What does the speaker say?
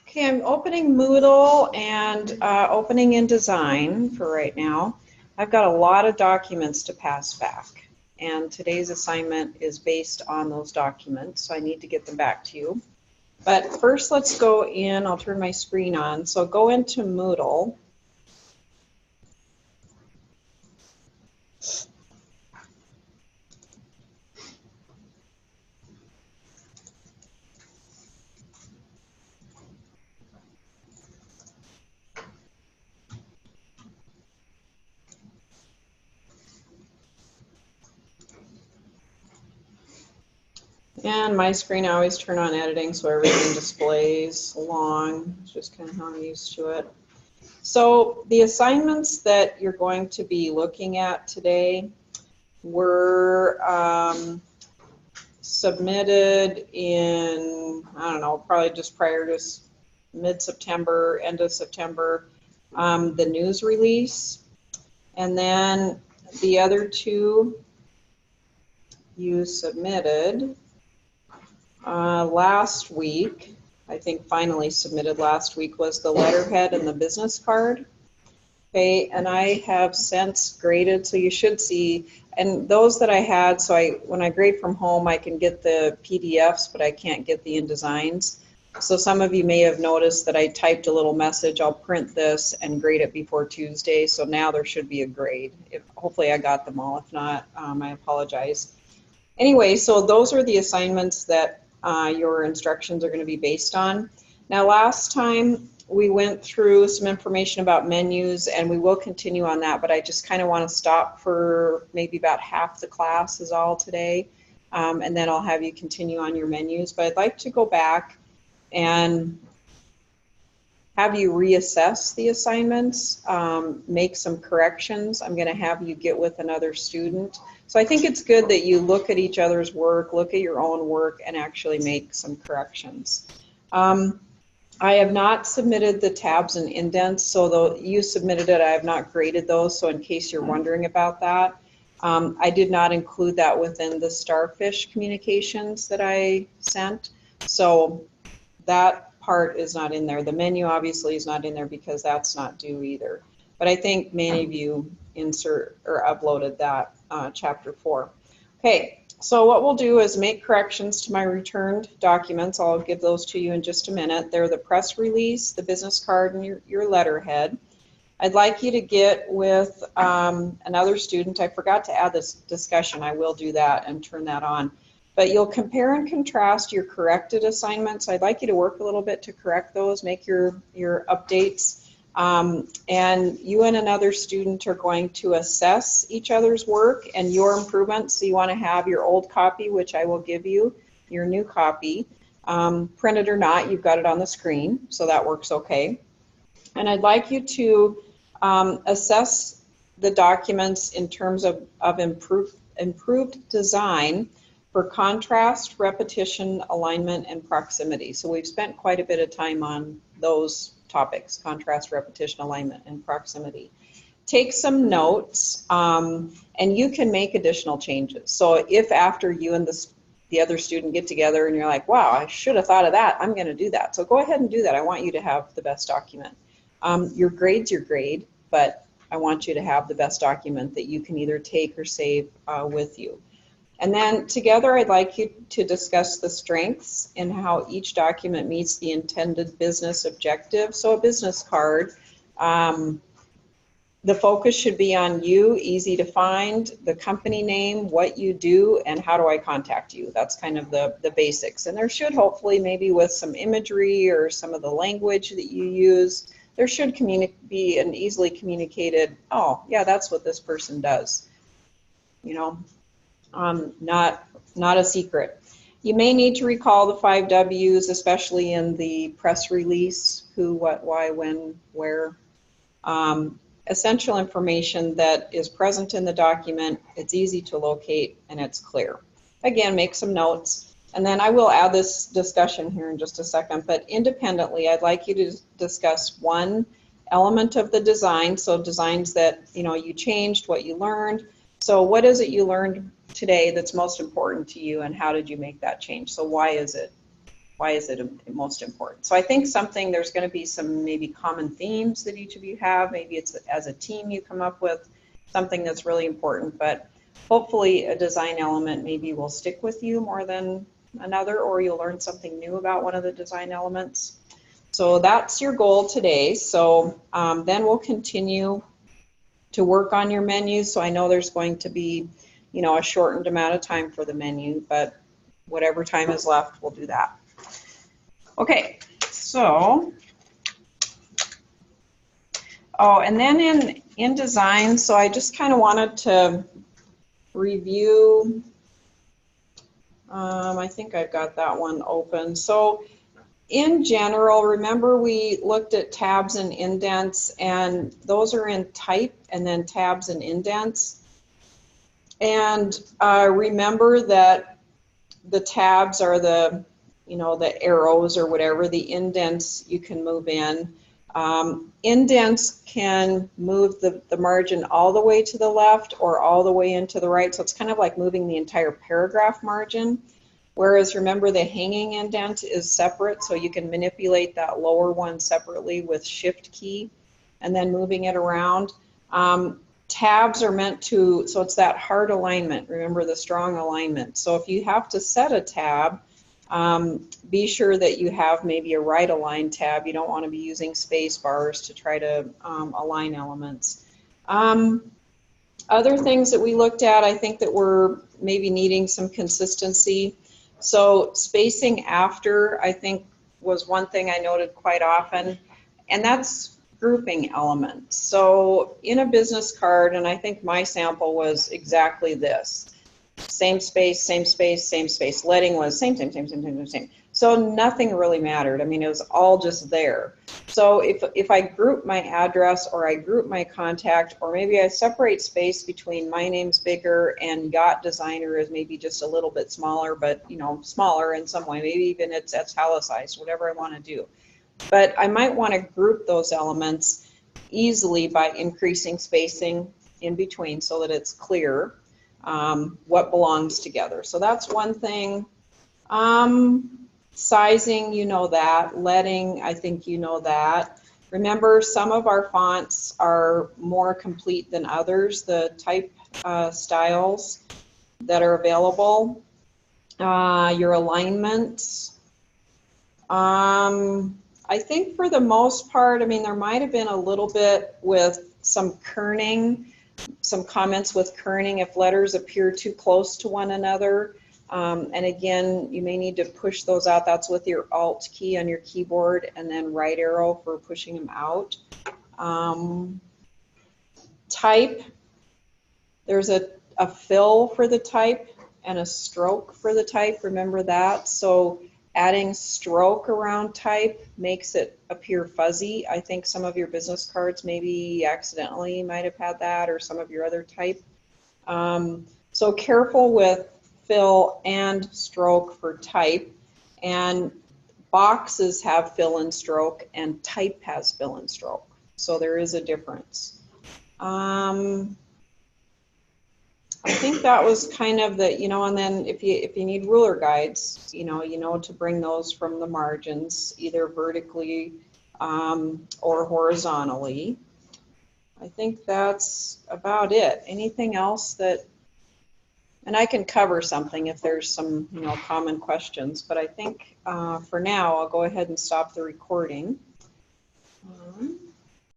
Okay, I'm opening Moodle and opening InDesign for right now. I've got a lot of documents to pass back, and today's assignment is based on those documents, so I need to get them back to you. But first, let's go in. I'll turn my screen on. So go into Moodle. And my screen, I always turn on editing so everything displays along. It's just kind of how I'm used to it. So the assignments that you're going to be looking at today were submitted in, I don't know, probably just prior to mid-September, end of September, the news release. And then the other two you submitted last week. I think finally submitted last week was the letterhead and the business card. Okay, and I have since graded, so you should see, and those that I had, so when I grade from home, I can get the PDFs, but I can't get the InDesigns. So some of you may have noticed that I typed a little message, I'll print this and grade it before Tuesday, so now there should be a grade. Hopefully I got them all, if not, I apologize. Anyway, so those are the assignments that your instructions are going to be based on. Now last time we went through some information about menus, and we will continue on that, but I just kind of want to stop for maybe about half the class is all today, and then I'll have you continue on your menus. But I'd like to go back and have you reassess the assignments, make some corrections. I'm going to have you get with another student. So I think it's good that you look at each other's work, look at your own work, and actually make some corrections. I have not submitted the tabs and indents, so though you submitted it, I have not graded those, so in case you're wondering about that, I did not include that within the Starfish communications that I sent, so that part is not in there. The menu obviously is not in there because that's not due either, but I think many of you insert or uploaded that chapter 4. Okay, so what we'll do is make corrections to my returned documents. I'll give those to you in just a minute. They're the press release, the business card, and your letterhead. I'd like you to get with another student. I forgot to add this discussion. I will do that and turn that on. But you'll compare and contrast your corrected assignments. I'd like you to work a little bit to correct those, make your updates. And you and another student are going to assess each other's work and your improvements. So you want to have your old copy, which I will give you, your new copy, printed or not, you've got it on the screen, so that works okay. And I'd like you to assess the documents in terms of improved design for contrast, repetition, alignment, and proximity. So we've spent quite a bit of time on those topics: contrast, repetition, alignment, and proximity. Take some notes, and you can make additional changes. So if after you and the other student get together and you're like, wow, I should have thought of that, I'm going to do that. So go ahead and do that. I want you to have the best document. Your grade's your grade, but I want you to have the best document that you can either take or save with you. And then together, I'd like you to discuss the strengths and how each document meets the intended business objective. So a business card, the focus should be on you, easy to find, the company name, what you do, and how do I contact you. That's kind of the basics. And there should hopefully, maybe with some imagery or some of the language that you use, there should be an easily communicated, oh, yeah, that's what this person does. You know, not a secret. You may need to recall the 5 W's, especially in the press release: who, what, why, when, where. Essential information that is present in the document, it's easy to locate, and it's clear. Again, make some notes, and then I will add this discussion here in just a second, but independently, I'd like you to discuss one element of the design, so designs that you changed, what you learned. So what is it you learned today that's most important to you, and how did you make that change? So why is it most important? So I think there's going to be some maybe common themes that each of you have. Maybe it's as a team you come up with something that's really important, but hopefully a design element maybe will stick with you more than another, or you'll learn something new about one of the design elements. So that's your goal today. So then we'll continue to work on your menu. So I know there's going to be, you know, a shortened amount of time for the menu, but whatever time is left, we'll do that. Okay, so, oh, and then in design, so I just kind of wanted to review, I think I've got that one open. So in general, remember we looked at tabs and indents, and those are in type, and then tabs and indents. And remember that the tabs are the, you know, the arrows or whatever. The indents you can move in. Indents can move the margin all the way to the left or all the way into the right. So it's kind of like moving the entire paragraph margin. Whereas remember, the hanging indent is separate, so you can manipulate that lower one separately with Shift key and then moving it around. Tabs are meant to, so it's that hard alignment. Remember the strong alignment. So if you have to set a tab, be sure that you have maybe a right align tab. You don't want to be using space bars to try to align elements. Other things that we looked at, I think that we're maybe needing some consistency. So spacing after, I think, was one thing I noted quite often, and that's grouping elements. So in a business card, and I think my sample was exactly this. Same space, same space, same space. Leading was same. So nothing really mattered. I mean, it was all just there. So if I group my address, or I group my contact, or maybe I separate space between my name's bigger and yacht designer is maybe just a little bit smaller, but you know, smaller in some way, maybe even it's italicized, whatever I want to do. But I might want to group those elements easily by increasing spacing in between so that it's clear what belongs together. So that's one thing. Sizing, you know that. Leading, I think you know that. Remember, some of our fonts are more complete than others, the type styles that are available. Your alignments. I think for the most part, I mean, there might have been a little bit with some kerning, some comments with kerning if letters appear too close to one another. And again, you may need to push those out. That's with your Alt key on your keyboard, and then right arrow for pushing them out. Type, there's a fill for the type and a stroke for the type. Remember that. So adding stroke around type makes it appear fuzzy. I think some of your business cards maybe accidentally might have had that, or some of your other type. So careful with fill and stroke for type, and boxes have fill and stroke and type has fill and stroke, so there is a difference. I think that was kind of the, you know, and then if you need ruler guides, you know to bring those from the margins either vertically or horizontally. I think that's about it. Anything else that, and I can cover something if there's some, you know, common questions, but I think for now I'll go ahead and stop the recording.